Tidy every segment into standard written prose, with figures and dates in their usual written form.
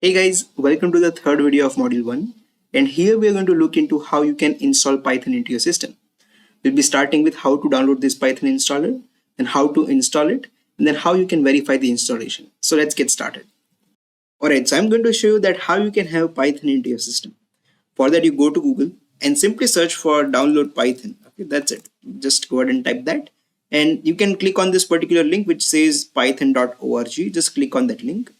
Hey guys, welcome to the third video of Module 1, and here we are going to look into how you can install Python into your system. We'll be starting with how to download this Python installer, and how to install it, and then how you can verify the installation. So let's get started. Alright, so I'm going to show you that how you can have Python into your system. For that, you go to Google and simply search for download Python. Okay, that's it. Just go ahead and type that. And you can click on this particular link which says python.org. Just click on that link.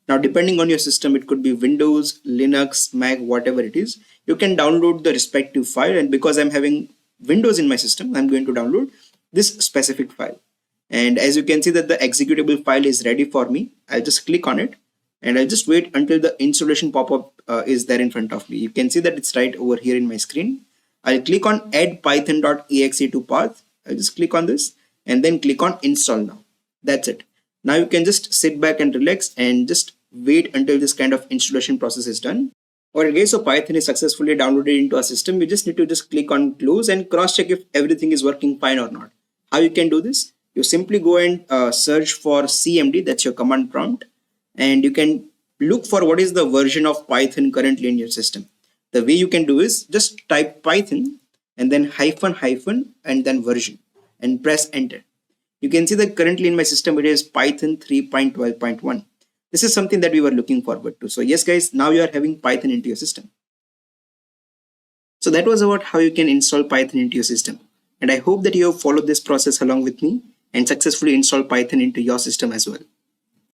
Now, depending on your system, it could be Windows, Linux, Mac, whatever it is, you can download the respective file. And because I'm having Windows in my system, I'm going to download this specific file. And as you can see that the executable file is ready for me, I'll just click on it and I'll just wait until the installation pop-up is there in front of me. You can see that it's right over here in my screen. I'll click on add python.exe to path. I'll just click on this and then click on install now. That's it. Now you can just sit back and relax and just wait until this kind of installation process is done. Alright guys, so Python is successfully downloaded into our system. You just need to just click on close and cross check if everything is working fine or not. How you can do this? You simply go and search for CMD, that's your command prompt, and you can look for what is the version of Python currently in your system. The way you can do is just type Python and then hyphen and then version and press enter. You can see that currently in my system it is Python 3.12.1. This is something that we were looking forward to. So yes guys, now you are having Python into your system. So that was about how you can install Python into your system. And I hope that you have followed this process along with me and successfully installed Python into your system as well.